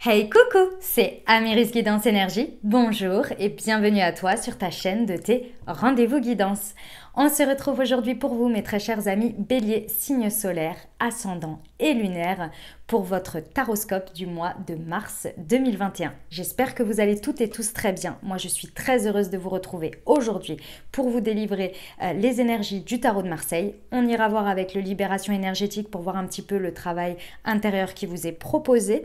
Hey coucou, c'est Amiris Guidance Énergie. Bonjour et bienvenue à toi sur ta chaîne de tes rendez-vous guidance. On se retrouve aujourd'hui pour vous, mes très chers amis Bélier, signe solaire, ascendant et lunaire, pour votre taroscope du mois de mars 2021. J'espère que vous allez toutes et tous très bien. Moi, je suis très heureuse de vous retrouver aujourd'hui pour vous délivrer les énergies du tarot de Marseille. On ira voir avec le Libération énergétique pour voir un petit peu le travail intérieur qui vous est proposé.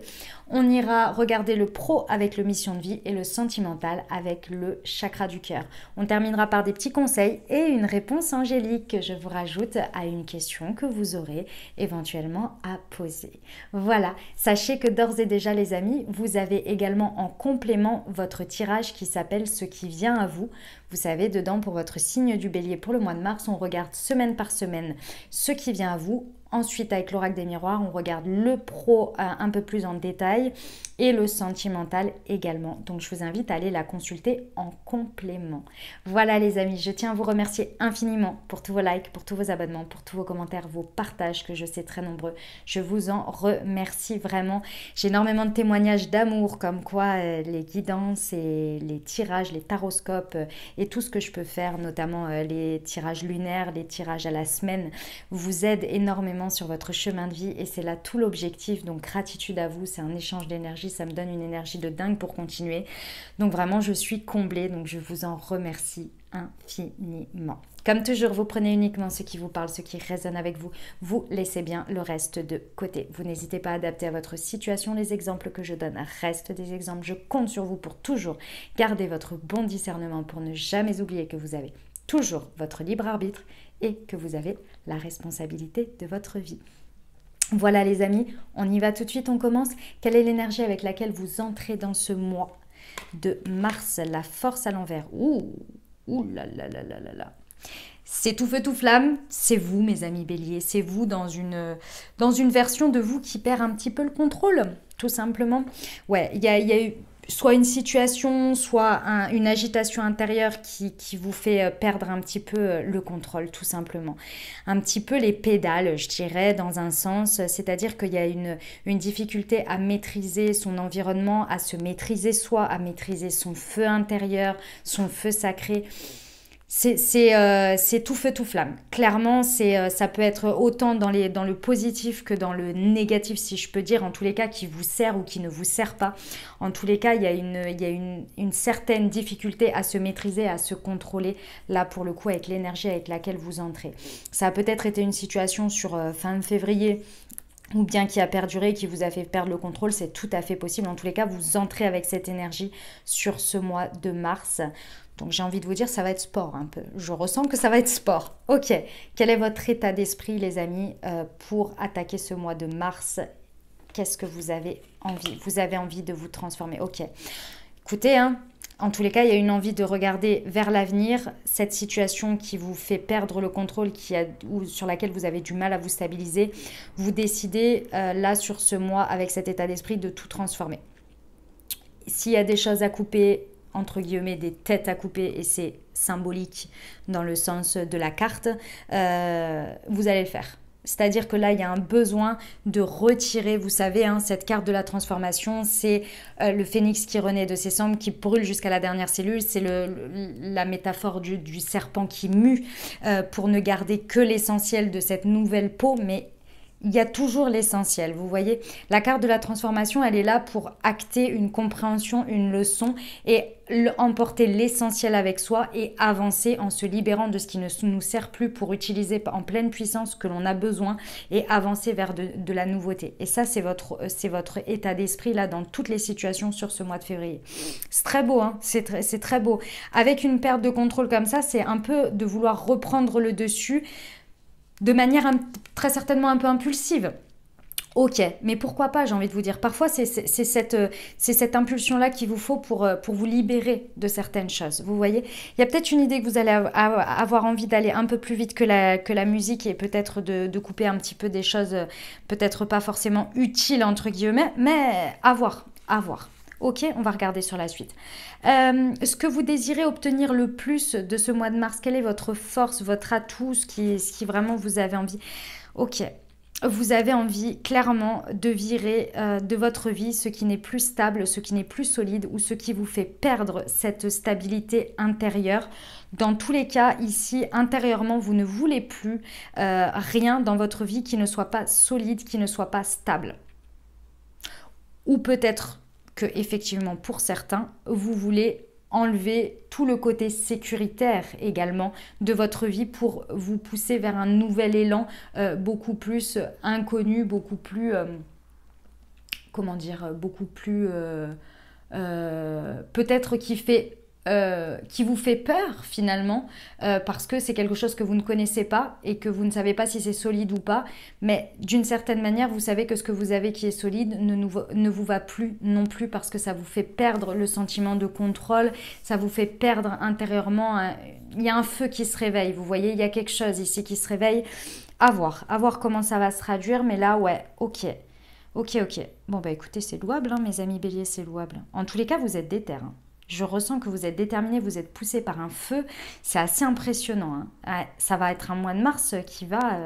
On ira regarder le pro avec le mission de vie et le sentimental avec le chakra du cœur. On terminera par des petits conseils et une réponse angélique que je vous rajoute à une question que vous aurez éventuellement à poser. Voilà, sachez que d'ores et déjà les amis, vous avez également en complément votre tirage qui s'appelle Ce qui vient à vous. Vous savez, dedans pour votre signe du bélier pour le mois de mars, on regarde semaine par semaine ce qui vient à vous. Ensuite, avec l'oracle des miroirs, on regarde le pro un peu plus en détail et le sentimental également. Donc, je vous invite à aller la consulter en complément. Voilà les amis, je tiens à vous remercier infiniment pour tous vos likes, pour tous vos abonnements, pour tous vos commentaires, vos partages que je sais très nombreux. Je vous en remercie vraiment. J'ai énormément de témoignages d'amour comme quoi les guidances et les tirages, les taroscopes et tout ce que je peux faire, notamment les tirages lunaires, les tirages à la semaine, vous aident énormément sur votre chemin de vie et c'est là tout l'objectif. Donc gratitude à vous, c'est un échange d'énergie, ça me donne une énergie de dingue pour continuer. Donc vraiment je suis comblée, donc je vous en remercie infiniment. Comme toujours, vous prenez uniquement ce qui vous parle, ce qui résonne avec vous. Vous laissez bien le reste de côté. Vous n'hésitez pas à adapter à votre situation. Les exemples que je donne restent des exemples. Je compte sur vous pour toujours garder votre bon discernement, pour ne jamais oublier que vous avez toujours votre libre arbitre et que vous avez la responsabilité de votre vie. Voilà les amis, on y va tout de suite, on commence. Quelle est l'énergie avec laquelle vous entrez dans ce mois de mars? La force à l'envers. Ouh là là là là là là. C'est tout feu tout flamme, c'est vous mes amis béliers, c'est vous dans une version de vous qui perd un petit peu le contrôle, tout simplement. Ouais, il y a eu soit une situation, soit une agitation intérieure qui vous fait perdre un petit peu le contrôle, tout simplement. Un petit peu les pédales, je dirais, dans un sens, c'est-à-dire qu'il y a une difficulté à maîtriser son environnement, à se maîtriser soi, à maîtriser son feu intérieur, son feu sacré. C'est tout feu tout flamme. Clairement, ça peut être autant dans le positif que dans le négatif, si je peux dire, en tous les cas, qui vous sert ou qui ne vous sert pas. En tous les cas, il y a une certaine difficulté à se maîtriser, à se contrôler, là pour le coup, avec l'énergie avec laquelle vous entrez. Ça a peut-être été une situation sur fin février, ou bien qui a perduré, qui vous a fait perdre le contrôle, c'est tout à fait possible. En tous les cas, vous entrez avec cette énergie sur ce mois de mars. Donc j'ai envie de vous dire, ça va être sport un peu. Je ressens que ça va être sport. Ok, quel est votre état d'esprit les amis pour attaquer ce mois de mars? Qu'est-ce que vous avez envie? Vous avez envie de vous transformer. Ok, écoutez, en tous les cas, il y a une envie de regarder vers l'avenir, cette situation qui vous fait perdre le contrôle, ou sur laquelle vous avez du mal à vous stabiliser. Vous décidez là sur ce mois avec cet état d'esprit de tout transformer. S'il y a des choses à couper, entre guillemets, des têtes à couper, et c'est symbolique dans le sens de la carte, vous allez le faire. C'est-à-dire que là, il y a un besoin de retirer, vous savez, cette carte de la transformation, c'est le phénix qui renaît de ses cendres, qui brûle jusqu'à la dernière cellule, c'est la métaphore du serpent qui mue pour ne garder que l'essentiel de cette nouvelle peau, mais il y a toujours l'essentiel, vous voyez. La carte de la transformation, elle est là pour acter une compréhension, une leçon et emporter l'essentiel avec soi et avancer en se libérant de ce qui ne nous sert plus pour utiliser en pleine puissance ce que l'on a besoin et avancer vers de la nouveauté. Et ça, c'est votre état d'esprit là dans toutes les situations sur ce mois de février. C'est très beau, c'est très beau. Avec une perte de contrôle comme ça, c'est un peu de vouloir reprendre le dessus de manière très certainement un peu impulsive. Ok, mais pourquoi pas, j'ai envie de vous dire. Parfois, c'est cette impulsion-là qu'il vous faut pour vous libérer de certaines choses. Vous voyez, il y a peut-être une idée que vous allez avoir envie d'aller un peu plus vite que la musique et peut-être de couper un petit peu des choses peut-être pas forcément utiles, entre guillemets, mais à voir. Ok, on va regarder sur la suite. Ce que vous désirez obtenir le plus de ce mois de mars, quelle est votre force, votre atout, ce qui vraiment vous avez envie? Ok, vous avez envie clairement de virer de votre vie ce qui n'est plus stable, ce qui n'est plus solide ou ce qui vous fait perdre cette stabilité intérieure. Dans tous les cas, ici, intérieurement, vous ne voulez plus rien dans votre vie qui ne soit pas solide, qui ne soit pas stable. Ou peut-être que, effectivement, pour certains, vous voulez enlever tout le côté sécuritaire également de votre vie pour vous pousser vers un nouvel élan beaucoup plus inconnu, beaucoup plus, comment dire, beaucoup plus, peut-être qui vous fait peur finalement parce que c'est quelque chose que vous ne connaissez pas et que vous ne savez pas si c'est solide ou pas, mais d'une certaine manière vous savez que ce que vous avez qui est solide ne vous va plus non plus parce que ça vous fait perdre le sentiment de contrôle, ça vous fait perdre intérieurement, il y a un feu qui se réveille, vous voyez, il y a quelque chose ici qui se réveille, à voir comment ça va se traduire, mais là ouais, ok. Bon bah écoutez, c'est louable hein, mes amis béliers, c'est louable. En tous les cas vous êtes déter, hein. Je ressens que vous êtes déterminé, vous êtes poussé par un feu. C'est assez impressionnant. Hein. Ça va être un mois de mars qui va...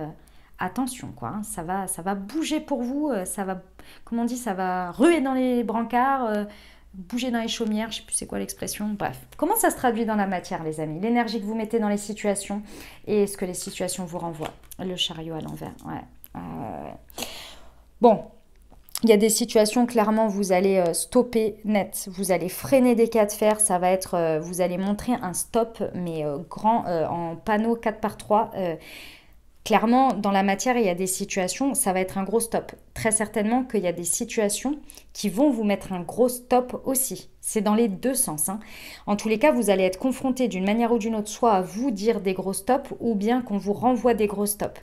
attention, quoi. Hein. Ça va bouger pour vous. Ça va, comment on dit, ça va ruer dans les brancards, bouger dans les chaumières. Je ne sais plus c'est quoi l'expression. Bref, comment ça se traduit dans la matière, les amis? L'énergie que vous mettez dans les situations et ce que les situations vous renvoient. Le chariot à l'envers. Ouais. Bon. Il y a des situations, clairement, vous allez stopper net, vous allez freiner des cas de fer, ça va être, vous allez montrer un stop, mais grand, en panneau 4x3. Clairement, dans la matière, il y a des situations, ça va être un gros stop. Très certainement qu'il y a des situations qui vont vous mettre un gros stop aussi. C'est dans les deux sens. Hein. En tous les cas, vous allez être confronté d'une manière ou d'une autre, soit à vous dire des gros stops, ou bien qu'on vous renvoie des gros stops.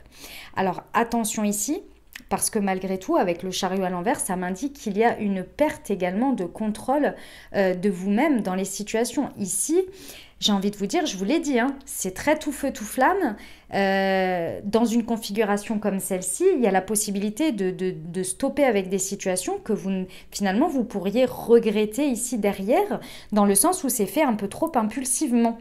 Alors, attention ici. Parce que malgré tout, avec le chariot à l'envers, ça m'indique qu'il y a une perte également de contrôle de vous-même dans les situations. Ici, j'ai envie de vous dire, je vous l'ai dit, hein, c'est très tout feu, tout flamme. Dans une configuration comme celle-ci, il y a la possibilité de stopper avec des situations que finalement, vous pourriez regretter ici derrière, dans le sens où c'est fait un peu trop impulsivement.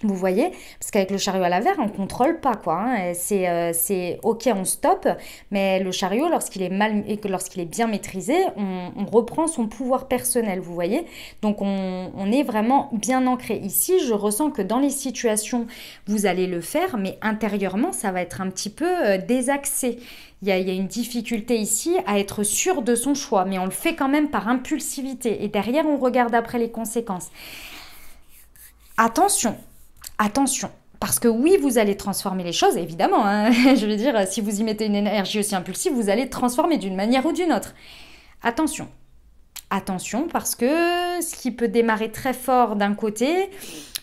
Vous voyez, parce qu'avec le chariot à l'envers, on ne contrôle pas, quoi. Hein. C'est ok, on stoppe, mais le chariot, lorsqu'il est bien maîtrisé, on reprend son pouvoir personnel, vous voyez. Donc, on est vraiment bien ancré. Ici, je ressens que dans les situations, vous allez le faire, mais intérieurement, ça va être un petit peu désaxé. Il y a une difficulté ici à être sûr de son choix, mais on le fait quand même par impulsivité. Et derrière, on regarde après les conséquences. Attention, parce que oui, vous allez transformer les choses, évidemment. Hein. Je veux dire, si vous y mettez une énergie aussi impulsive, vous allez transformer d'une manière ou d'une autre. Attention, parce que ce qui peut démarrer très fort d'un côté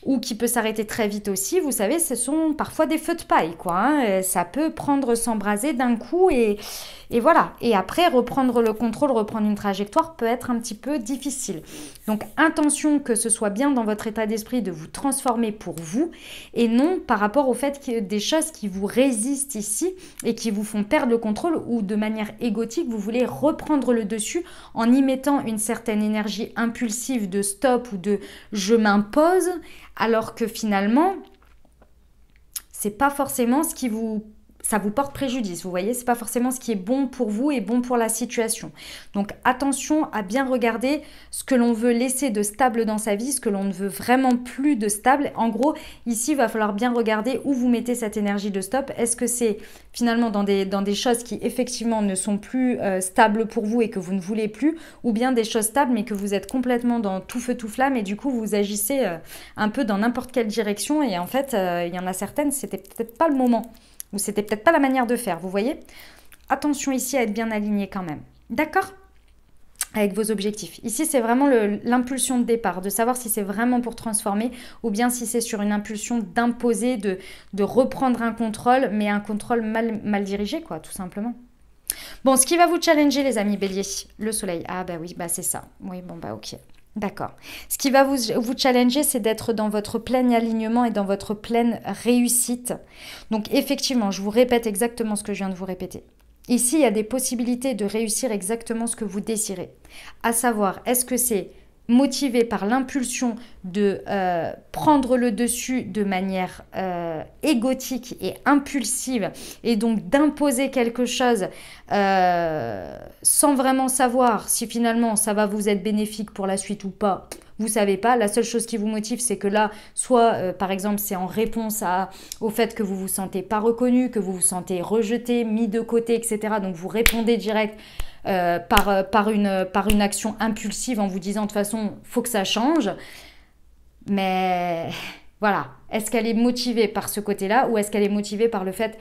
ou qui peut s'arrêter très vite aussi, vous savez, ce sont parfois des feux de paille, quoi. Hein. Ça peut s'embraser d'un coup et voilà. Et après, reprendre le contrôle, reprendre une trajectoire peut être un petit peu difficile. Donc, attention que ce soit bien dans votre état d'esprit de vous transformer pour vous et non par rapport au fait qu'il y a des choses qui vous résistent ici et qui vous font perdre le contrôle ou de manière égotique, vous voulez reprendre le dessus en y mettant une certaine énergie impulsive de stop ou de je m'impose, alors que finalement, c'est pas forcément ce qui ça vous porte préjudice, vous voyez, c'est pas forcément ce qui est bon pour vous et bon pour la situation. Donc attention à bien regarder ce que l'on veut laisser de stable dans sa vie, ce que l'on ne veut vraiment plus de stable. En gros, ici, il va falloir bien regarder où vous mettez cette énergie de stop. Est-ce que c'est finalement dans des choses qui effectivement ne sont plus stables pour vous et que vous ne voulez plus, ou bien des choses stables mais que vous êtes complètement dans tout feu tout flamme et du coup vous agissez un peu dans n'importe quelle direction et en fait, il y en a certaines, c'était peut-être pas le moment. Ou c'était peut-être pas la manière de faire, vous voyez? Attention ici à être bien aligné quand même. D'accord? Avec vos objectifs. Ici, c'est vraiment l'impulsion de départ, de savoir si c'est vraiment pour transformer ou bien si c'est sur une impulsion d'imposer, de reprendre un contrôle, mais un contrôle mal dirigé, quoi, tout simplement. Bon, ce qui va vous challenger, les amis béliers, le soleil. Ah bah oui, bah c'est ça. Oui, bon bah ok. D'accord. Ce qui va vous challenger, c'est d'être dans votre plein alignement et dans votre pleine réussite. Donc effectivement, je vous répète exactement ce que je viens de vous répéter. Ici, il y a des possibilités de réussir exactement ce que vous désirez. À savoir, est-ce que c'est motivé par l'impulsion de prendre le dessus de manière égotique et impulsive, et donc d'imposer quelque chose sans vraiment savoir si finalement ça va vous être bénéfique pour la suite ou pas, vous savez pas. La seule chose qui vous motive, c'est que là, soit par exemple c'est en réponse au fait que vous vous sentez pas reconnu, que vous vous sentez rejeté, mis de côté, etc. Donc vous répondez direct par une action impulsive en vous disant de toute façon, faut que ça change. Mais voilà, est-ce qu'elle est motivée par ce côté-là ou est-ce qu'elle est motivée par le fait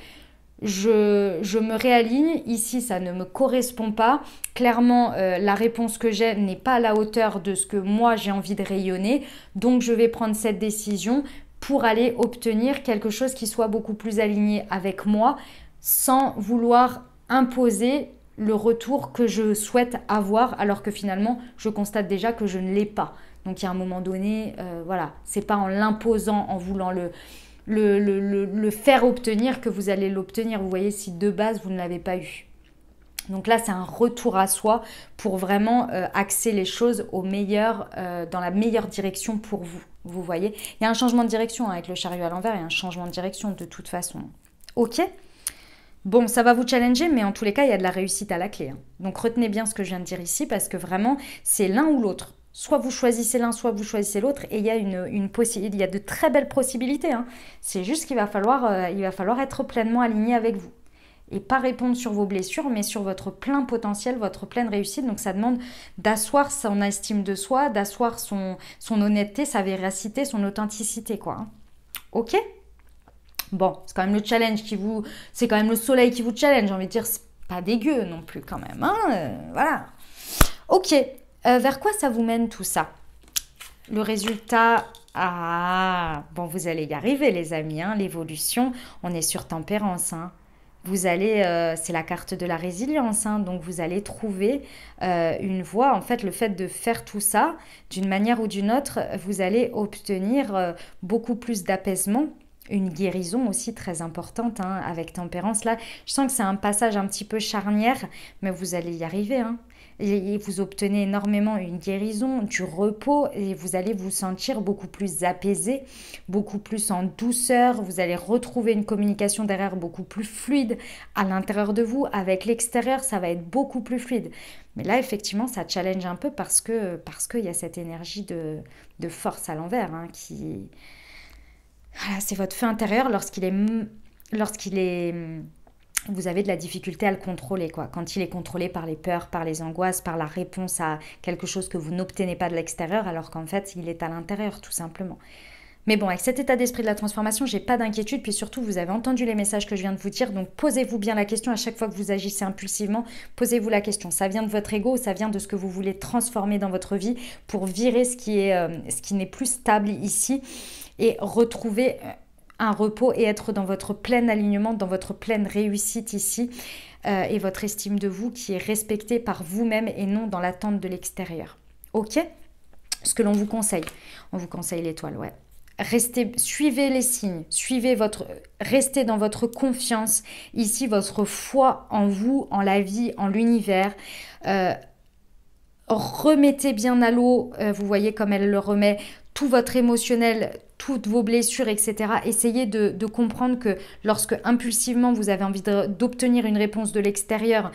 je me réaligne, ici ça ne me correspond pas, clairement la réponse que j'ai n'est pas à la hauteur de ce que moi j'ai envie de rayonner, donc je vais prendre cette décision pour aller obtenir quelque chose qui soit beaucoup plus aligné avec moi sans vouloir imposer le retour que je souhaite avoir alors que finalement je constate déjà que je ne l'ai pas. Donc il y a un moment donné, voilà, c'est pas en l'imposant, en voulant le faire obtenir que vous allez l'obtenir. Vous voyez, si de base vous ne l'avez pas eu. Donc là, c'est un retour à soi pour vraiment axer les choses au meilleur, dans la meilleure direction pour vous. Vous voyez, il y a un changement de direction hein, avec le chariot à l'envers, il y a un changement de direction de toute façon. Ok ? Bon, ça va vous challenger, mais en tous les cas, il y a de la réussite à la clé. Hein. Donc retenez bien ce que je viens de dire ici, parce que vraiment, c'est l'un ou l'autre. Soit vous choisissez l'un, soit vous choisissez l'autre, et il y a il y a de très belles possibilités. Hein. C'est juste qu'il va falloir être pleinement aligné avec vous. Et pas répondre sur vos blessures, mais sur votre plein potentiel, votre pleine réussite. Donc ça demande d'asseoir son estime de soi, d'asseoir son honnêteté, sa véracité, son authenticité, quoi. Hein. Ok ? Bon, c'est quand même le challenge c'est quand même le soleil qui vous challenge, j'ai envie de dire, c'est pas dégueu non plus quand même, hein, voilà. Ok, vers quoi ça vous mène tout ça? Le résultat, bon, vous allez y arriver les amis, hein, l'évolution, on est sur tempérance, hein. Vous allez, c'est la carte de la résilience, hein, donc vous allez trouver une voie. En fait, le fait de faire tout ça, d'une manière ou d'une autre, vous allez obtenir beaucoup plus d'apaisement. Une guérison aussi très importante hein, avec tempérance. Là, je sens que c'est un passage un petit peu charnière, mais vous allez y arriver. Hein. Et vous obtenez énormément une guérison, du repos, et vous allez vous sentir beaucoup plus apaisé, beaucoup plus en douceur. Vous allez retrouver une communication derrière beaucoup plus fluide à l'intérieur de vous. Avec l'extérieur, ça va être beaucoup plus fluide. Mais là, effectivement, ça challenge un peu parce qu'il y a cette énergie de force à l'envers hein, qui... Voilà, c'est votre feu intérieur lorsqu'il est, vous avez de la difficulté à le contrôler, quoi. Quand il est contrôlé par les peurs, par les angoisses, par la réponse à quelque chose que vous n'obtenez pas de l'extérieur, alors qu'en fait, il est à l'intérieur, tout simplement. Mais bon, avec cet état d'esprit de la transformation, j'ai pas d'inquiétude. Puis surtout, vous avez entendu les messages que je viens de vous dire. Donc, posez-vous bien la question à chaque fois que vous agissez impulsivement. Posez-vous la question. Ça vient de votre ego ou ça vient de ce que vous voulez transformer dans votre vie pour virer ce qui n'est plus stable ici et retrouver un repos et être dans votre plein alignement, dans votre pleine réussite ici et votre estime de vous qui est respectée par vous-même et non dans l'attente de l'extérieur. Ok ? Ce que l'on vous conseille. On vous conseille l'étoile, ouais. Suivez les signes, restez dans votre confiance, ici votre foi en vous, en la vie, en l'univers. Remettez bien à l'eau, vous voyez comme elle le remet, tout votre émotionnel, toutes vos blessures, etc. Essayez de comprendre que lorsque impulsivement vous avez envie d'obtenir une réponse de l'extérieur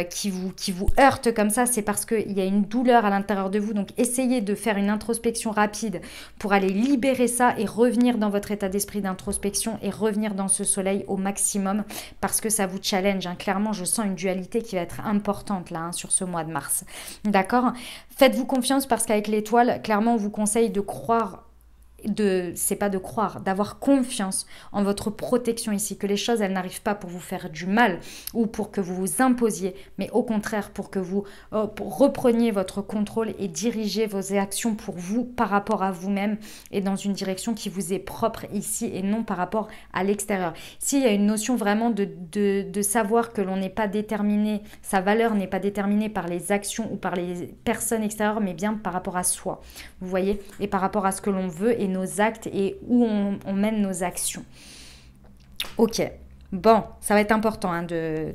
qui vous heurte comme ça, c'est parce qu'il y a une douleur à l'intérieur de vous. Donc essayez de faire une introspection rapide pour aller libérer ça et revenir dans votre état d'esprit d'introspection et revenir dans ce soleil au maximum parce que ça vous challenge. Hein. Clairement, je sens une dualité qui va être importante là hein, sur ce mois de mars. D'accord ? Faites-vous confiance parce qu'avec l'étoile, clairement, on vous conseille de croire c'est pas de croire, d'avoir confiance en votre protection ici, que les choses elles n'arrivent pas pour vous faire du mal ou pour que vous vous imposiez, mais au contraire pour que vous repreniez votre contrôle et dirigez vos actions pour vous par rapport à vous-même et dans une direction qui vous est propre ici et non par rapport à l'extérieur. S'il y a une notion vraiment de savoir que l'on n'est pas déterminé, sa valeur n'est pas déterminée par les actions ou par les personnes extérieures, mais bien par rapport à soi, vous voyez, et par rapport à ce que l'on veut et nos actes et où on mène nos actions. Ok, bon, ça va être important hein, de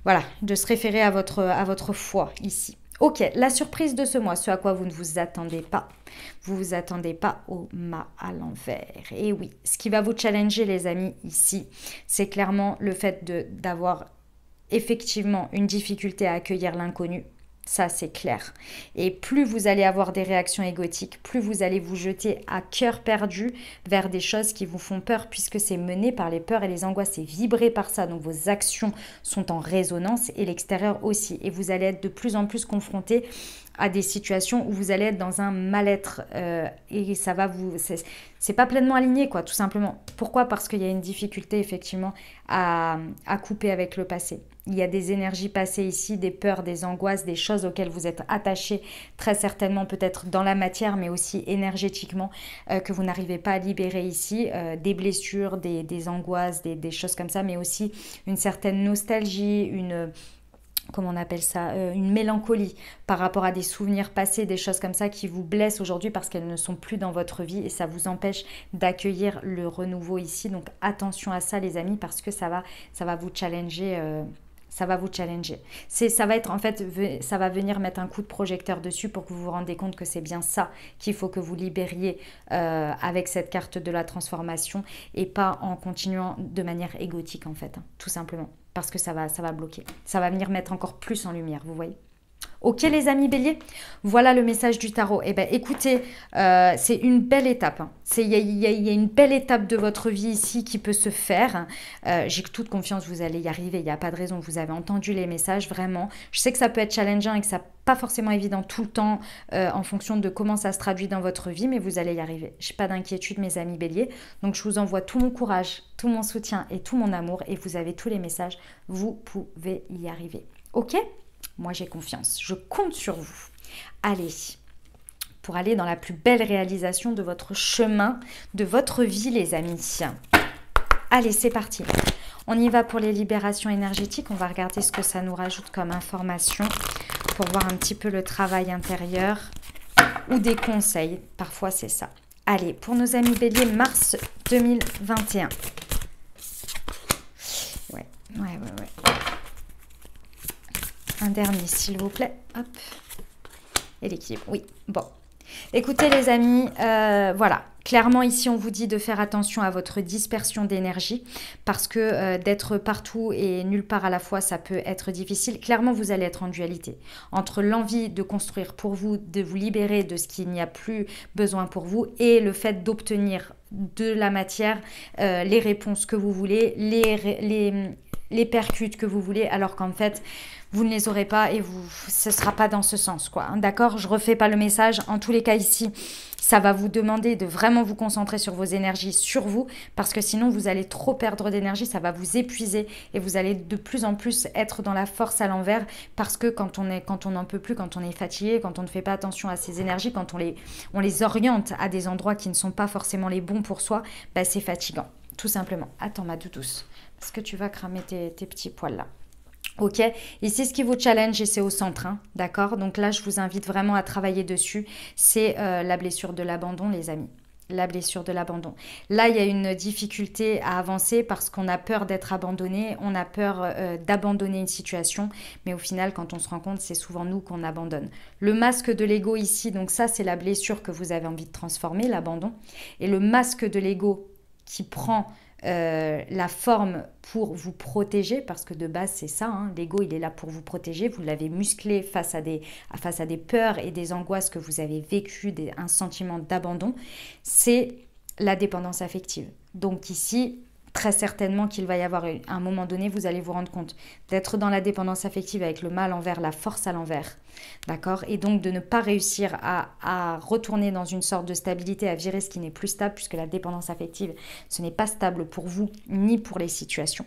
se référer à votre foi ici. Ok, la surprise de ce mois, ce à quoi vous ne vous attendez pas. Vous vous attendez pas au mât à l'envers. Et oui, ce qui va vous challenger les amis ici, c'est clairement le fait d'avoir effectivement une difficulté à accueillir l'inconnu. Ça, c'est clair. Et plus vous allez avoir des réactions égotiques, plus vous allez vous jeter à cœur perdu vers des choses qui vous font peur, puisque c'est mené par les peurs et les angoisses, c'est vibré par ça. Donc vos actions sont en résonance et l'extérieur aussi. Et vous allez être de plus en plus confronté à des situations où vous allez être dans un mal-être et ça va vous... C'est pas pleinement aligné, quoi, tout simplement. Pourquoi? Parce qu'il y a une difficulté, effectivement, à couper avec le passé. Il y a des énergies passées ici, des peurs, des angoisses, des choses auxquelles vous êtes attachés, très certainement peut-être dans la matière, mais aussi énergétiquement, que vous n'arrivez pas à libérer ici. Des blessures, des angoisses, des choses comme ça, mais aussi une certaine nostalgie, comment on appelle ça, une mélancolie par rapport à des souvenirs passés, des choses comme ça qui vous blessent aujourd'hui parce qu'elles ne sont plus dans votre vie et ça vous empêche d'accueillir le renouveau ici. Donc attention à ça les amis parce que ça va vous challenger. Ça va vous challenger. Ça va être en fait, ça va venir mettre un coup de projecteur dessus pour que vous vous rendiez compte que c'est bien ça qu'il faut que vous libériez avec cette carte de la transformation et pas en continuant de manière égotique en fait, hein, tout simplement. Parce que ça va bloquer. Ça va venir mettre encore plus en lumière, vous voyez. Ok les amis béliers, voilà le message du tarot. Eh bien écoutez, c'est une belle étape. Hein. Il y a une belle étape de votre vie ici qui peut se faire. J'ai toute confiance, vous allez y arriver. Il n'y a pas de raison, vous avez entendu les messages, vraiment. Je sais que ça peut être challengeant et que ça n'est pas forcément évident tout le temps en fonction de comment ça se traduit dans votre vie, mais vous allez y arriver. Je n'ai pas d'inquiétude mes amis béliers. Donc je vous envoie tout mon courage, tout mon soutien et tout mon amour. Et vous avez tous les messages, vous pouvez y arriver. Ok ? Moi, j'ai confiance. Je compte sur vous. Allez, pour aller dans la plus belle réalisation de votre chemin, de votre vie, les amis. Allez, c'est parti. On y va pour les libérations énergétiques. On va regarder ce que ça nous rajoute comme information pour voir un petit peu le travail intérieur ou des conseils. Parfois, c'est ça. Allez, pour nos amis béliers, mars 2021. Ouais. Un dernier, s'il vous plaît. Hop. Et l'équilibre. Oui, bon. Écoutez, les amis, voilà. Clairement, ici, on vous dit de faire attention à votre dispersion d'énergie parce que d'être partout et nulle part à la fois, ça peut être difficile. Clairement, vous allez être en dualité entre l'envie de construire pour vous, de vous libérer de ce qu'il n'y a plus besoin pour vous et le fait d'obtenir de la matière les réponses que vous voulez, les percutes que vous voulez, alors qu'en fait, vous ne les aurez pas et ce ne sera pas dans ce sens, quoi. Hein, d'accord? Je ne refais pas le message. En tous les cas, ici, ça va vous demander de vraiment vous concentrer sur vos énergies, sur vous, parce que sinon, vous allez trop perdre d'énergie, ça va vous épuiser et vous allez de plus en plus être dans la force à l'envers, parce que quand on n'en peut plus, quand on est fatigué, quand on ne fait pas attention à ses énergies, quand on les oriente à des endroits qui ne sont pas forcément les bons pour soi, bah, c'est fatigant, tout simplement. Attends, ma doudouce, parce que tu vas cramer tes petits poils là. Ok, ici ce qui vous challenge et c'est au centre, hein, d'accord? Donc là je vous invite vraiment à travailler dessus, c'est la blessure de l'abandon les amis. La blessure de l'abandon. Là, il y a une difficulté à avancer parce qu'on a peur d'être abandonné, on a peur d'abandonner une situation, mais au final, quand on se rend compte, c'est souvent nous qu'on abandonne. Le masque de l'ego ici, donc ça, c'est la blessure que vous avez envie de transformer, l'abandon. Et le masque de l'ego qui prend la forme pour vous protéger, parce que de base c'est ça, hein, l'ego il est là pour vous protéger, vous l'avez musclé face à des peurs et des angoisses que vous avez vécues, un sentiment d'abandon, c'est la dépendance affective. Donc ici, très certainement qu'il va y avoir un moment donné, vous allez vous rendre compte d'être dans la dépendance affective avec le mal envers, la force à l'envers, d'accord? Et donc de ne pas réussir à retourner dans une sorte de stabilité, à virer ce qui n'est plus stable, puisque la dépendance affective, ce n'est pas stable pour vous ni pour les situations.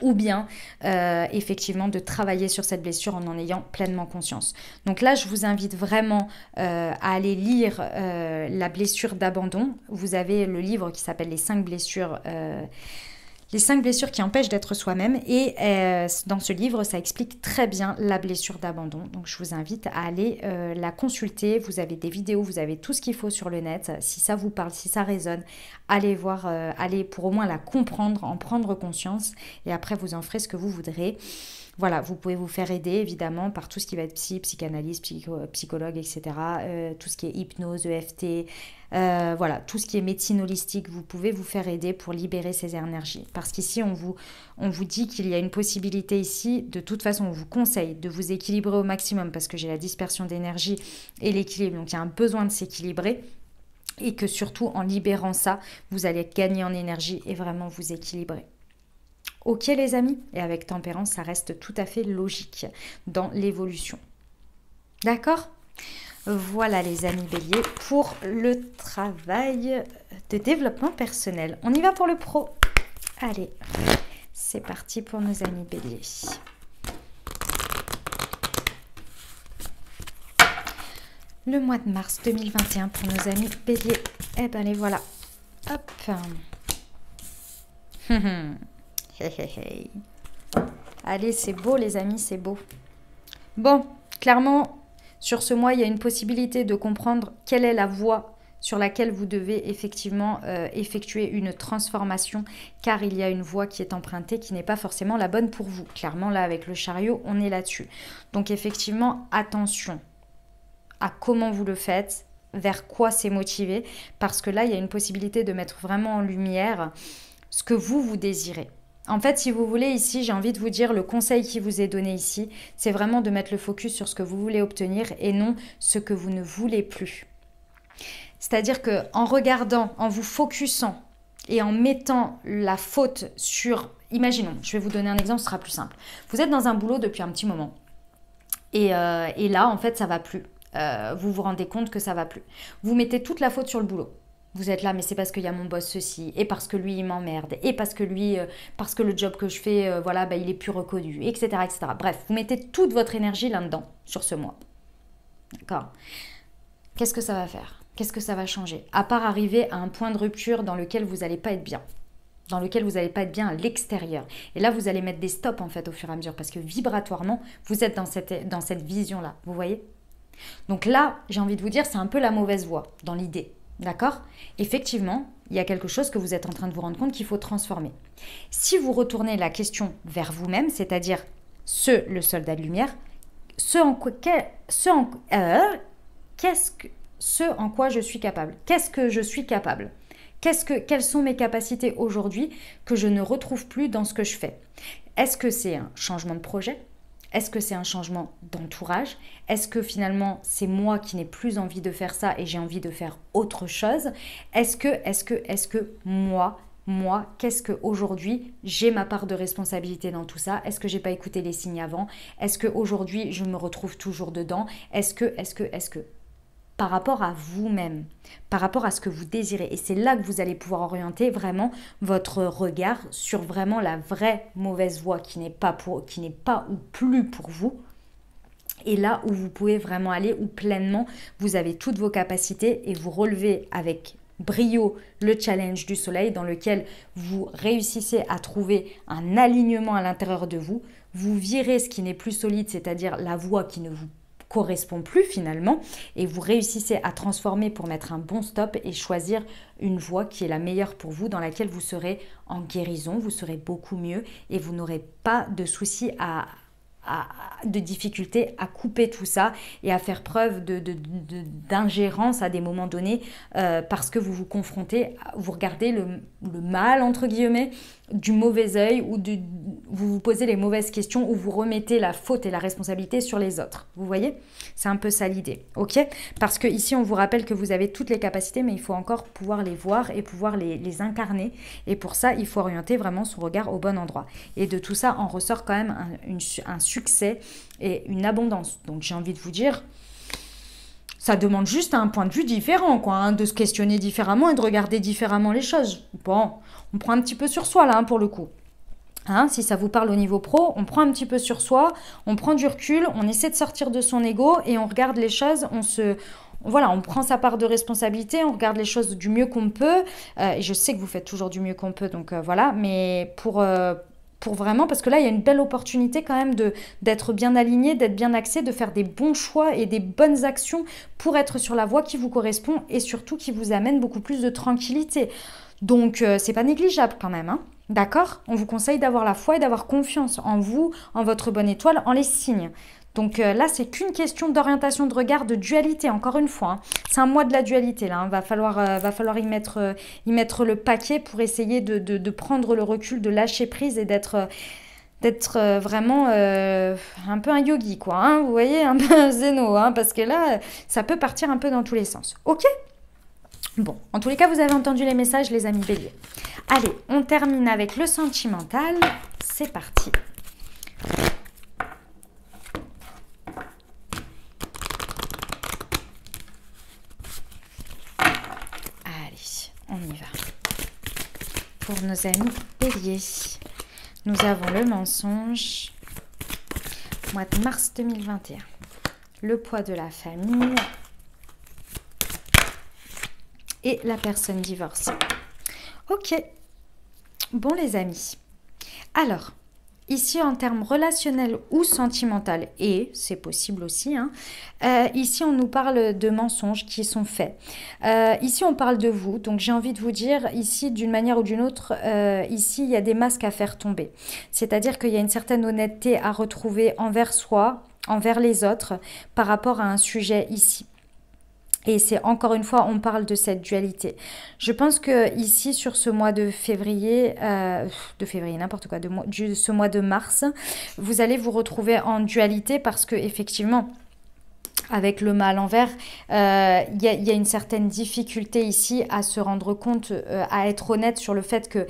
Ou bien effectivement de travailler sur cette blessure en ayant pleinement conscience. Donc là, je vous invite vraiment à aller lire la blessure d'abandon. Vous avez le livre qui s'appelle Les 5 blessures qui empêchent d'être soi-même. Et dans ce livre, ça explique très bien la blessure d'abandon. Donc je vous invite à aller la consulter. Vous avez des vidéos, vous avez tout ce qu'il faut sur le net. Si ça vous parle, si ça résonne, allez voir, allez pour au moins la comprendre, en prendre conscience. Et après, vous en ferez ce que vous voudrez. Voilà, vous pouvez vous faire aider évidemment par tout ce qui va être psychanalyse, psychologue, etc. Tout ce qui est hypnose, EFT, voilà, tout ce qui est médecine holistique, vous pouvez vous faire aider pour libérer ces énergies. Parce qu'ici, on vous dit qu'il y a une possibilité ici, de toute façon, on vous conseille de vous équilibrer au maximum parce que j'ai la dispersion d'énergie et l'équilibre, donc il y a un besoin de s'équilibrer. Et que surtout, en libérant ça, vous allez gagner en énergie et vraiment vous équilibrer. Ok les amis, et avec tempérance, ça reste tout à fait logique dans l'évolution. D'accord ? Voilà les amis béliers pour le travail de développement personnel. On y va pour le pro. Allez, c'est parti pour nos amis béliers. Le mois de mars 2021 pour nos amis béliers. Eh ben les voilà. Hop. Allez, c'est beau les amis, c'est beau. Bon, clairement, sur ce mois, il y a une possibilité de comprendre quelle est la voie sur laquelle vous devez effectivement effectuer une transformation, car il y a une voie qui est empruntée qui n'est pas forcément la bonne pour vous. Clairement, là, avec le chariot, on est là-dessus. Donc effectivement, attention à comment vous le faites, vers quoi c'est motivé, parce que là, il y a une possibilité de mettre vraiment en lumière ce que vous désirez. En fait, si vous voulez, ici, j'ai envie de vous dire, le conseil qui vous est donné ici, c'est vraiment de mettre le focus sur ce que vous voulez obtenir et non ce que vous ne voulez plus. C'est-à-dire qu'en regardant, en vous focusant et en mettant la faute sur... Imaginons, je vais vous donner un exemple, ce sera plus simple. Vous êtes dans un boulot depuis un petit moment et là, en fait, ça va plus. Vous vous rendez compte que ça va plus. Vous mettez toute la faute sur le boulot. Vous êtes là, mais c'est parce qu'il y a mon boss ceci, et parce que lui, il m'emmerde, et parce que lui, parce que le job que je fais, voilà, bah, il est plus reconnu, etc., etc. Bref, vous mettez toute votre énergie là-dedans, sur ce mois. D'accord ? Qu'est-ce que ça va faire ? Qu'est-ce que ça va changer ? À part arriver à un point de rupture dans lequel vous n'allez pas être bien. Dans lequel vous n'allez pas être bien à l'extérieur. Et là, vous allez mettre des stops, en fait, au fur et à mesure, parce que vibratoirement, vous êtes dans cette vision-là. Vous voyez ? Donc là, j'ai envie de vous dire, c'est un peu la mauvaise voie, dans l'idée. D'accord ? Effectivement, il y a quelque chose que vous êtes en train de vous rendre compte qu'il faut transformer. Si vous retournez la question vers vous-même, c'est-à-dire le soldat de lumière, ce en quoi je suis capable. Qu'est-ce que je suis capable ? Quelles sont mes capacités aujourd'hui que je ne retrouve plus dans ce que je fais ? Est-ce que c'est un changement de projet ? Est-ce que c'est un changement d'entourage? Est-ce que finalement c'est moi qui n'ai plus envie de faire ça et j'ai envie de faire autre chose? Est-ce que moi, qu'est-ce qu'aujourd'hui j'ai ma part de responsabilité dans tout ça? Est-ce que j'ai pas écouté les signes avant? Est-ce qu'aujourd'hui je me retrouve toujours dedans? Est-ce que par rapport à vous-même, par rapport à ce que vous désirez. Et c'est là que vous allez pouvoir orienter vraiment votre regard sur vraiment la vraie mauvaise voie qui n'est pas ou plus pour vous. Et là où vous pouvez vraiment aller, où pleinement vous avez toutes vos capacités et vous relevez avec brio le challenge du soleil dans lequel vous réussissez à trouver un alignement à l'intérieur de vous. Vous virez ce qui n'est plus solide, c'est-à-dire la voie qui ne vous correspond plus finalement, et vous réussissez à transformer pour mettre un bon stop et choisir une voie qui est la meilleure pour vous, dans laquelle vous serez en guérison, vous serez beaucoup mieux et vous n'aurez pas de soucis de difficulté à couper tout ça et à faire preuve d'ingérence à des moments donnés parce que vous vous confrontez, vous regardez le mal entre guillemets du mauvais œil ou vous vous posez les mauvaises questions ou vous remettez la faute et la responsabilité sur les autres. Vous voyez ? C'est un peu ça l'idée, ok ? Parce que ici on vous rappelle que vous avez toutes les capacités mais il faut encore pouvoir les voir et pouvoir les incarner, et pour ça il faut orienter vraiment son regard au bon endroit. Et de tout ça en ressort quand même un succès et une abondance. Donc j'ai envie de vous dire, ça demande juste un point de vue différent, quoi, hein, de se questionner différemment et de regarder différemment les choses. Bon, on prend un petit peu sur soi là, hein, pour le coup. Hein, si ça vous parle au niveau pro, on prend un petit peu sur soi, on prend du recul, on essaie de sortir de son ego et on regarde les choses, on prend sa part de responsabilité, on regarde les choses du mieux qu'on peut. Et je sais que vous faites toujours du mieux qu'on peut, donc voilà, mais pour vraiment, parce que là, il y a une belle opportunité quand même d'être bien aligné, d'être bien axé, de faire des bons choix et des bonnes actions pour être sur la voie qui vous correspond et surtout qui vous amène beaucoup plus de tranquillité. Donc, c'est pas négligeable quand même, hein. D'accord? On vous conseille d'avoir la foi et d'avoir confiance en vous, en votre bonne étoile, en les signes. Donc là, c'est qu'une question d'orientation de regard, de dualité, encore une fois. Hein. C'est un mois de la dualité, là. Hein. Va falloir y mettre le paquet pour essayer de prendre le recul, de lâcher prise et d'être vraiment un peu un yogi, quoi. Hein. Vous voyez, un peu un zéno, hein, parce que là, ça peut partir un peu dans tous les sens. Ok? Bon, en tous les cas, vous avez entendu les messages, les amis béliers. Allez, on termine avec le sentimental. C'est parti. Allez, on y va. Pour nos amis béliers, nous avons le mensonge, mois de mars 2021. Le poids de la famille et la personne divorcée. Ok, bon les amis. Alors, ici en termes relationnels ou sentimental, et c'est possible aussi, hein, ici on nous parle de mensonges qui sont faits. Ici on parle de vous, donc j'ai envie de vous dire, ici d'une manière ou d'une autre, ici il y a des masques à faire tomber. C'est-à-dire qu'il y a une certaine honnêteté à retrouver envers soi, envers les autres, par rapport à un sujet ici. Et c'est encore une fois, on parle de cette dualité. Je pense que ici, sur ce mois de février, n'importe quoi, ce mois de mars, vous allez vous retrouver en dualité parce que effectivement, avec le mal envers, il y a une certaine difficulté ici à se rendre compte, à être honnête sur le fait que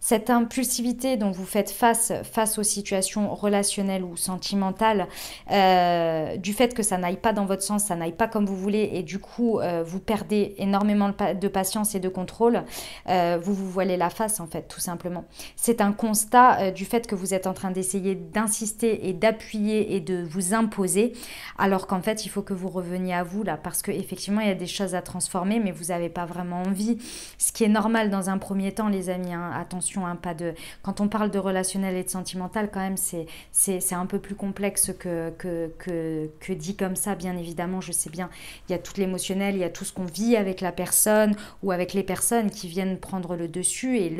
cette impulsivité dont vous faites face aux situations relationnelles ou sentimentales, du fait que ça n'aille pas dans votre sens, ça n'aille pas comme vous voulez, et du coup, vous perdez énormément de patience et de contrôle, vous vous voilez la face, en fait, tout simplement. C'est un constat du fait que vous êtes en train d'essayer d'insister et d'appuyer et de vous imposer, alors qu'en fait, il faut que vous reveniez à vous, là, parce qu'effectivement, il y a des choses à transformer, mais vous n'avez pas vraiment envie, ce qui est normal dans un premier temps, les amis, hein, attention. Pas de... Quand on parle de relationnel et de sentimental, quand même, c'est un peu plus complexe que dit comme ça, bien évidemment, je sais bien. Il y a tout l'émotionnel, il y a tout ce qu'on vit avec la personne ou avec les personnes qui viennent prendre le dessus et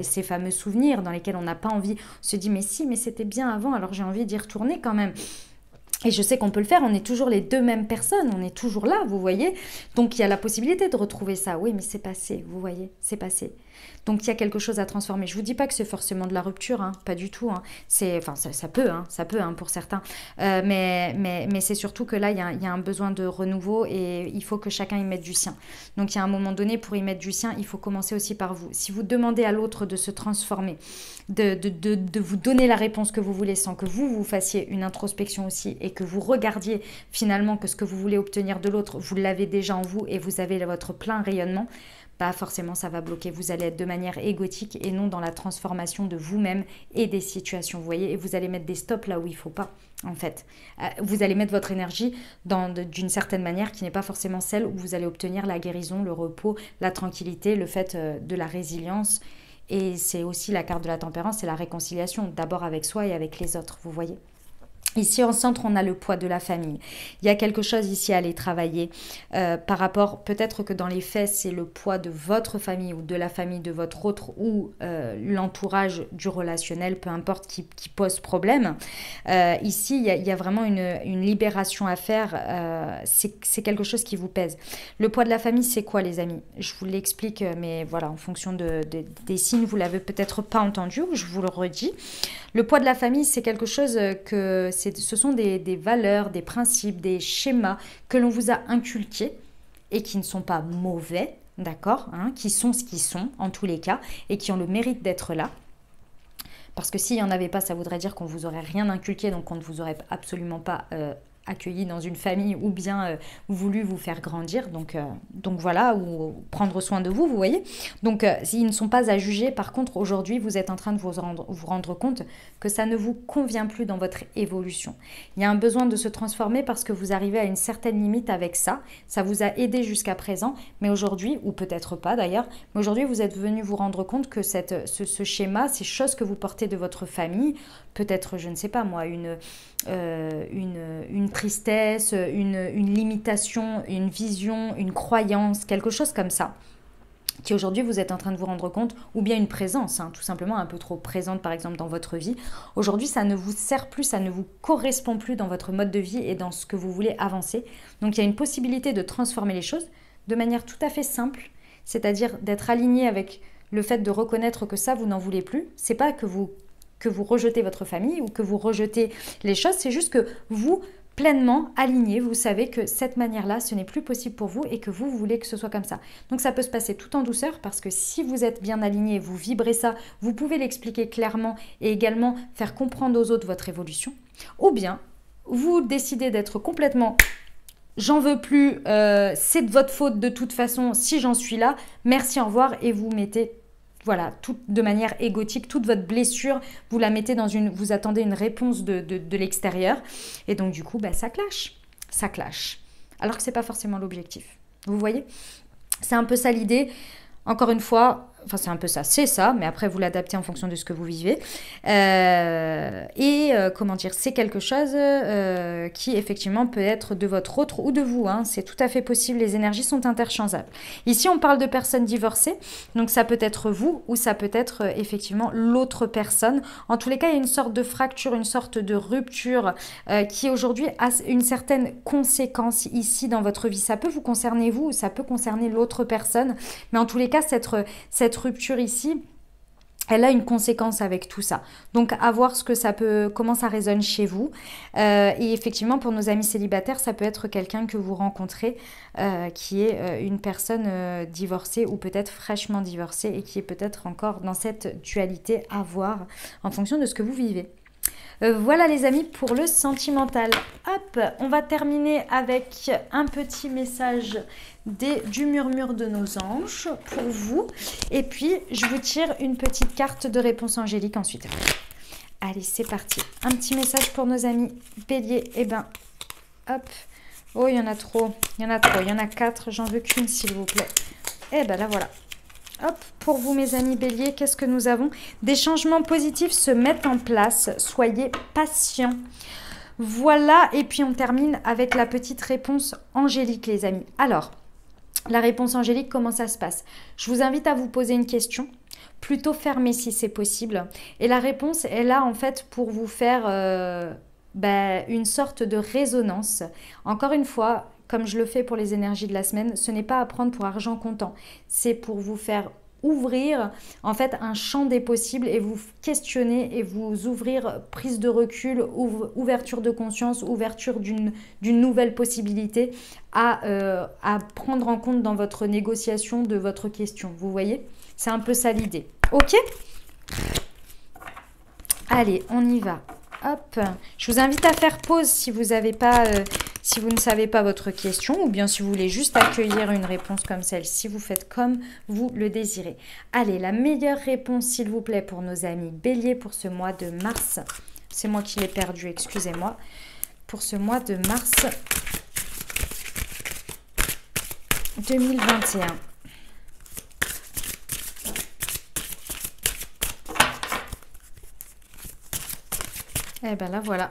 ces fameux souvenirs dans lesquels on n'a pas envie. On se dit, mais si, mais c'était bien avant, alors j'ai envie d'y retourner quand même. Et je sais qu'on peut le faire, on est toujours les deux mêmes personnes, on est toujours là, vous voyez. Donc il y a la possibilité de retrouver ça. Oui, mais c'est passé, vous voyez, c'est passé. Donc il y a quelque chose à transformer. Je ne vous dis pas que c'est forcément de la rupture, hein, pas du tout. Hein. Enfin, ça peut, pour certains. Mais c'est surtout que là, il y a un besoin de renouveau et il faut que chacun y mette du sien. Donc il y a un moment donné, pour y mettre du sien, il faut commencer aussi par vous. Si vous demandez à l'autre de se transformer, de vous donner la réponse que vous voulez sans que vous fassiez une introspection aussi et que vous regardiez finalement que ce que vous voulez obtenir de l'autre, vous l'avez déjà en vous et vous avez votre plein rayonnement, bah forcément ça va bloquer. Vous allez être de manière égotique et non dans la transformation de vous-même et des situations, vous voyez, et vous allez mettre des stops là où il ne faut pas, en fait. Vous allez mettre votre énergie d'une certaine manière qui n'est pas forcément celle où vous allez obtenir la guérison, le repos, la tranquillité, le fait de la résilience. Et c'est aussi la carte de la tempérance, c'est la réconciliation, d'abord avec soi et avec les autres, vous voyez. Ici, en centre, on a le poids de la famille. Il y a quelque chose ici à aller travailler par rapport, peut-être que dans les faits, c'est le poids de votre famille ou de la famille de votre autre ou l'entourage du relationnel, peu importe, qui pose problème. Ici, il y a vraiment une libération à faire. C'est quelque chose qui vous pèse. Le poids de la famille, c'est quoi, les amis? Je vous l'explique, mais voilà, en fonction des signes, vous l'avez peut-être pas entendu, ou je vous le redis. Le poids de la famille, c'est quelque chose que... Ce sont des valeurs, des principes, des schémas que l'on vous a inculqués et qui ne sont pas mauvais, d'accord, hein, qui sont ce qu'ils sont en tous les cas et qui ont le mérite d'être là. Parce que s'il n'y en avait pas, ça voudrait dire qu'on ne vous aurait rien inculqué, donc on ne vous aurait absolument pas accueilli dans une famille ou bien voulu vous faire grandir, donc voilà, ou prendre soin de vous, vous voyez. Donc ils ne sont pas à juger. Par contre, aujourd'hui, vous êtes en train de vous rendre compte que ça ne vous convient plus dans votre évolution. Il y a un besoin de se transformer parce que vous arrivez à une certaine limite avec ça. Ça vous a aidé jusqu'à présent, mais aujourd'hui, ou peut-être pas d'ailleurs, mais aujourd'hui, vous êtes venu vous rendre compte que ce schéma, ces choses que vous portez de votre famille, peut-être, je ne sais pas moi, une tristesse, une limitation, une vision, une croyance, quelque chose comme ça. qui aujourd'hui vous êtes en train de vous rendre compte, ou bien une présence, tout simplement un peu trop présente par exemple dans votre vie. Aujourd'hui, ça ne vous sert plus, ça ne vous correspond plus dans votre mode de vie et dans ce que vous voulez avancer. Donc il y a une possibilité de transformer les choses de manière tout à fait simple, c'est-à-dire d'être aligné avec le fait de reconnaître que ça, vous n'en voulez plus. C'est pas que vous rejetez votre famille ou que vous rejetez les choses, c'est juste que vous pleinement aligné, vous savez que cette manière-là, ce n'est plus possible pour vous et que vous voulez que ce soit comme ça. Donc ça peut se passer tout en douceur parce que si vous êtes bien aligné, vous vibrez ça, vous pouvez l'expliquer clairement et également faire comprendre aux autres votre évolution. Ou bien, vous décidez d'être complètement j'en veux plus, c'est de votre faute de toute façon, si j'en suis là, merci, au revoir, et vous mettez voilà, tout de manière égotique, toute votre blessure, vous la mettez dans vous attendez une réponse de l'extérieur. Et donc, du coup, ça clash. Ça clash. Alors que ce n'est pas forcément l'objectif. Vous voyez? C'est un peu ça l'idée. Encore une fois, enfin c'est un peu ça, c'est ça, mais après vous l'adaptez en fonction de ce que vous vivez. Comment dire, c'est quelque chose qui effectivement peut être de votre autre ou de vous, c'est tout à fait possible, les énergies sont interchangeables. Ici on parle de personnes divorcées, donc ça peut être vous ou ça peut être effectivement l'autre personne. En tous les cas, il y a une sorte de fracture, une sorte de rupture qui aujourd'hui a une certaine conséquence ici dans votre vie. Ça peut vous concerner vous ou ça peut concerner l'autre personne, mais en tous les cas, cette rupture ici, elle a une conséquence avec tout ça. Donc, à voir comment ça résonne chez vous. Et effectivement, pour nos amis célibataires, ça peut être quelqu'un que vous rencontrez qui est une personne divorcée ou peut-être fraîchement divorcée et qui est peut-être encore dans cette dualité à voir en fonction de ce que vous vivez. Voilà les amis pour le sentimental. Hop, on va terminer avec un petit message du murmure de nos anges pour vous. Et puis, je vous tire une petite carte de réponse angélique ensuite. Allez, c'est parti. Un petit message pour nos amis béliers. Eh ben, hop. Oh, il y en a trop. Il y en a 4. J'en veux qu'une, s'il vous plaît. Eh ben, là, voilà. Hop, pour vous mes amis béliers, qu'est-ce que nous avons? Des changements positifs se mettent en place, soyez patients. Voilà, et puis on termine avec la petite réponse angélique les amis. Alors, la réponse angélique, comment ça se passe? Je vous invite à vous poser une question, plutôt fermée si c'est possible. Et la réponse est là en fait pour vous faire une sorte de résonance. Encore une fois, comme je le fais pour les énergies de la semaine, ce n'est pas à prendre pour argent comptant. C'est pour vous faire ouvrir en fait un champ des possibles et vous questionner et vous ouvrir prise de recul, ouverture de conscience, ouverture d'une nouvelle possibilité à prendre en compte dans votre négociation de votre question. Vous voyez? C'est un peu ça l'idée. Ok? Allez, on y va. Hop, je vous invite à faire pause si vous n'avez pas, si vous ne savez pas votre question ou bien si vous voulez juste accueillir une réponse comme celle-ci, vous faites comme vous le désirez. Allez, la meilleure réponse s'il vous plaît pour nos amis béliers pour ce mois de mars. C'est moi qui l'ai perdu, excusez-moi. Pour ce mois de mars 2021. Eh ben là, voilà.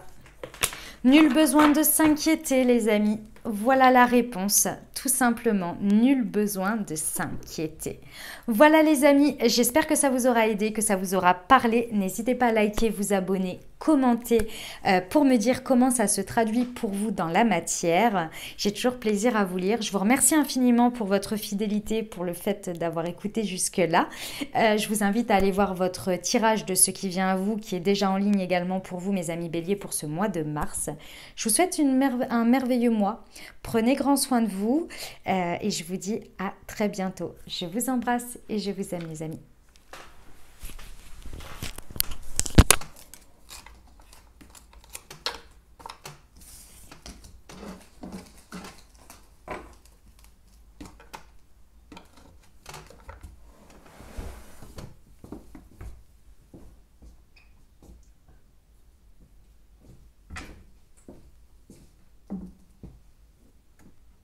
Nul besoin de s'inquiéter, les amis. Voilà la réponse, tout simplement. Nul besoin de s'inquiéter. Voilà, les amis. J'espère que ça vous aura aidé, que ça vous aura parlé. N'hésitez pas à liker, vous abonner, commenter pour me dire comment ça se traduit pour vous dans la matière. J'ai toujours plaisir à vous lire. Je vous remercie infiniment pour votre fidélité, pour le fait d'avoir écouté jusque-là. Je vous invite à aller voir votre tirage de ce qui vient à vous, qui est déjà en ligne également pour vous, mes amis béliers, pour ce mois de mars. Je vous souhaite un merveilleux mois. Prenez grand soin de vous et je vous dis à très bientôt. Je vous embrasse et je vous aime, les amis.